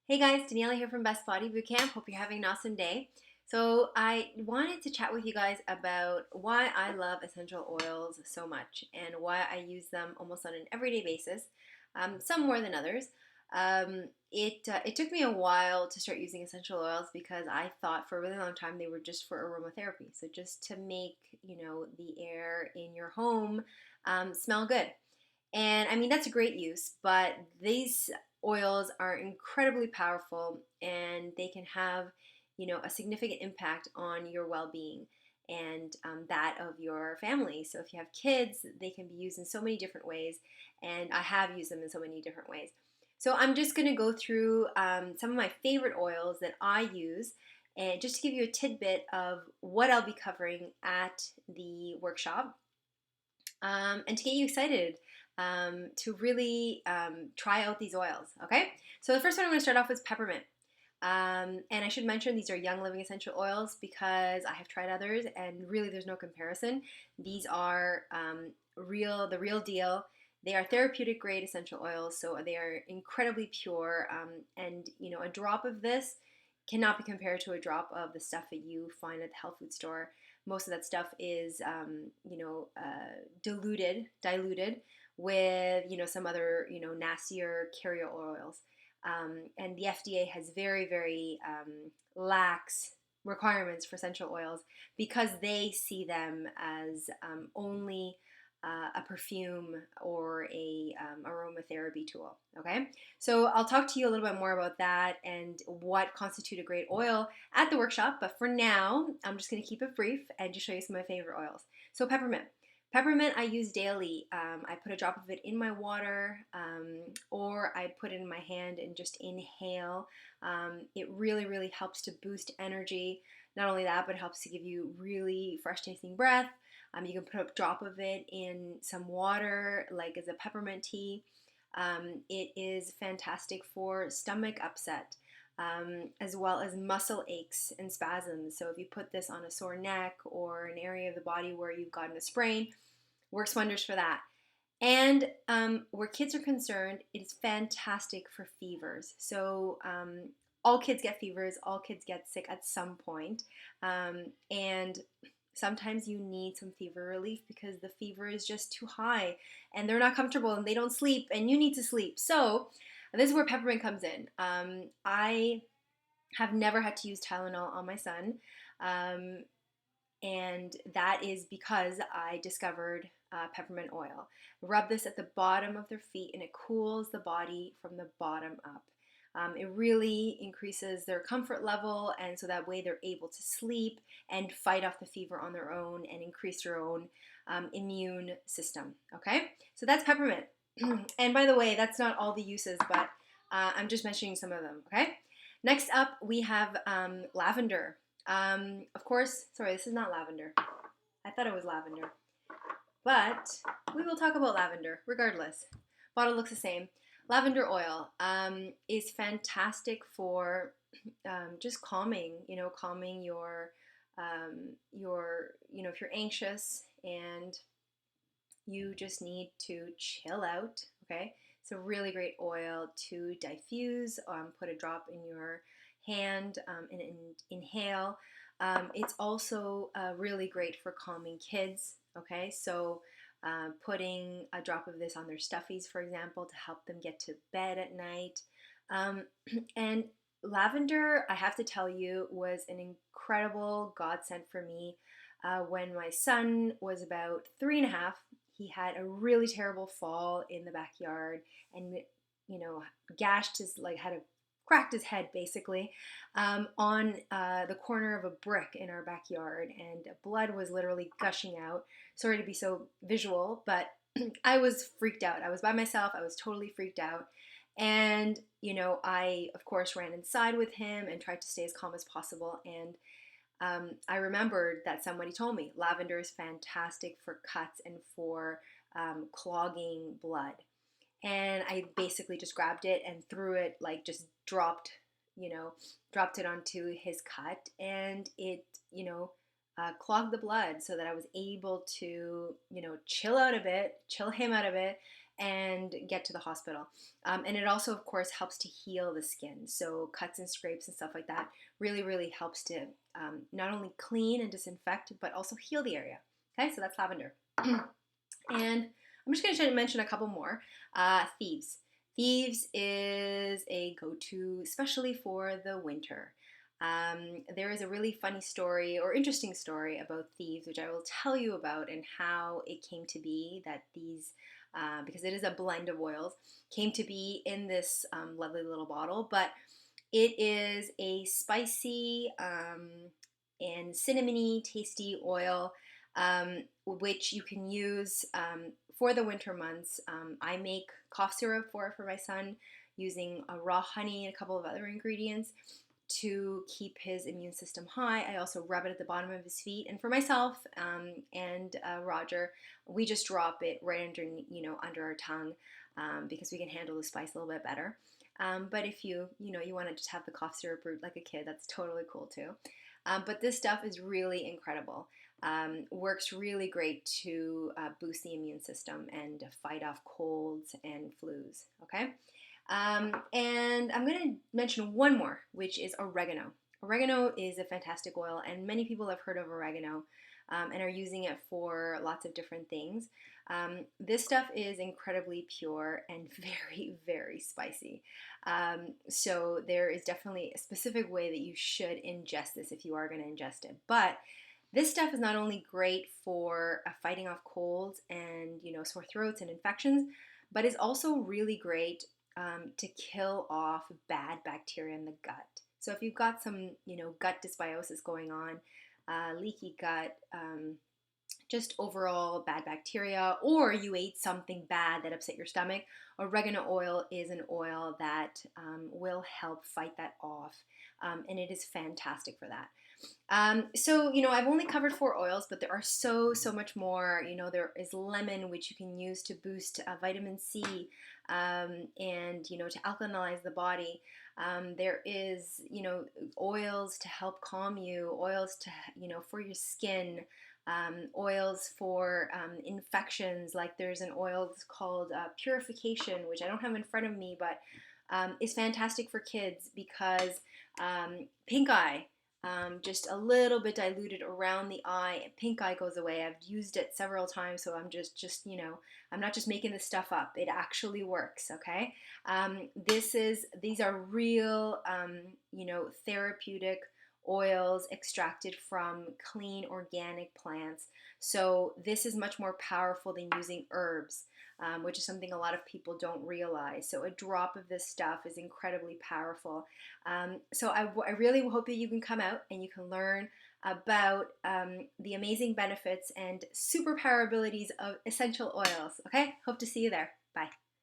Hey guys, Daniela here from Best Body Bootcamp. Hope you're having an awesome day. So, I wanted to chat with you guys about why I love essential oils so much and why I use them almost on an everyday basis, some more than others. It took me a while to start using essential oils because I thought for a really long time they were just for aromatherapy. So, just to make the air in your home smell good. And I mean, that's a great use, but these oils are incredibly powerful and they can have, a significant impact on your well being and that of your family. So if you have kids, they can be used in so many different ways, and I have used them in so many different ways. So I'm just going to go through some of my favorite oils that I use. And just to give you a tidbit of what I'll be covering at the workshop, and to get you excited to really try out these oils. Okay, so the first one I'm going to start off with peppermint. And I should mention these are Young Living essential oils because I have tried others and really there's no comparison. These are the real deal. They are therapeutic grade essential oils, so they are incredibly pure. And a drop of this cannot be compared to a drop of the stuff that you find at the health food store. Most of that stuff is, diluted with, some other, nastier carrier oils. And the FDA has very, very lax requirements for essential oils because they see them as only a perfume or a aromatherapy tool. Okay, so I'll talk to you a little bit more about that and what constitute a great oil at the workshop. But for now, I'm just going to keep it brief and just show you some of my favorite oils. So peppermint. Peppermint I use daily. I put a drop of it in my water, or I put it in my hand and just inhale. It really, really helps to boost energy. Not only that, but it helps to give you really fresh tasting breath. You can put a drop of it in some water, like as a peppermint tea. It is fantastic for stomach upset, as well as muscle aches and spasms. So if you put this on a sore neck or an area of the body where you've gotten a sprain, works wonders for that. And where kids are concerned, it is fantastic for fevers. So all kids get fevers, all kids get sick at some point. And sometimes you need some fever relief because the fever is just too high and they're not comfortable and they don't sleep and you need to sleep. So this is where peppermint comes in. I have never had to use Tylenol on my son. Um, and that is because I discovered peppermint oil. Rub this at the bottom of their feet and it cools the body from the bottom up. It really increases their comfort level, and so that way they're able to sleep and fight off the fever on their own and increase their own immune system. Okay, so that's peppermint. And by the way, that's not all the uses, but I'm just mentioning some of them. Okay, next up we have lavender. Of course, sorry, this is not lavender. I thought it was lavender. But we will talk about lavender regardless. Bottle looks the same. Lavender oil is fantastic for just calming, calming if you're anxious and you just need to chill out, okay? It's a really great oil to diffuse. Put a drop in your hand and inhale. It's also really great for calming kids, okay? So putting a drop of this on their stuffies, for example, to help them get to bed at night. Um, and lavender, I have to tell you, was an incredible godsend for me. When my son was about 3.5, he had a really terrible fall in the backyard and, gashed his, like, had a cracked his head basically on the corner of a brick in our backyard, and blood was literally gushing out. Sorry to be so visual, but I was freaked out. I was by myself. I was totally freaked out. And, I, of course, ran inside with him and tried to stay as calm as possible. And I remembered that somebody told me lavender is fantastic for cuts and for clogging blood. And I basically just grabbed it and threw it, like just dropped it onto his cut, and it, clogged the blood so that I was able to, chill out a bit, chill him out a bit, and get to the hospital. And it also, of course, helps to heal the skin. So cuts and scrapes and stuff like that really, really helps to not only clean and disinfect, but also heal the area. Okay, so that's lavender. And I'm just going to mention a couple more. Thieves. Thieves is a go-to, especially for the winter. There is a really funny story or interesting story about thieves, which I will tell you about, and how it came to be that these, because it is a blend of oils, came to be in this lovely little bottle. But it is a spicy and cinnamony, tasty oil, which you can use for the winter months. I make cough syrup for my son using raw honey and a couple of other ingredients to keep his immune system high. I also rub it at the bottom of his feet, and for myself and Roger, we just drop it right under our tongue because we can handle the spice a little bit better. But if you want to just have the cough syrup brewed like a kid, that's totally cool too. But this stuff is really incredible. Works really great to boost the immune system and fight off colds and flus. Okay. And I'm going to mention one more, which is oregano. Oregano is a fantastic oil, and many people have heard of oregano and are using it for lots of different things. This stuff is incredibly pure and very, very spicy. So there is definitely a specific way that you should ingest this if you are going to ingest it. But this stuff is not only great for fighting off colds and sore throats and infections, but is also really great to kill off bad bacteria in the gut. So if you've got some gut dysbiosis going on, leaky gut, just overall bad bacteria, or you ate something bad that upset your stomach, oregano oil is an oil that will help fight that off, and it is fantastic for that. So I've only covered 4 oils, but there are so much more. There is lemon, which you can use to boost vitamin C, and to alkalinize the body. There is oils to help calm you, oils to for your skin, oils for infections. Like there's an oil called Purification, which I don't have in front of me, but is fantastic for kids because pink eye. Just a little bit diluted around the eye, pink eye goes away. I've used it several times, so I'm just I'm not just making this stuff up. It actually works. Okay, these are real therapeutic oils extracted from clean organic plants. So this is much more powerful than using herbs, which is something a lot of people don't realize. So a drop of this stuff is incredibly powerful. So I really hope that you can come out and you can learn about the amazing benefits and superpower abilities of essential oils. Okay, hope to see you there. Bye.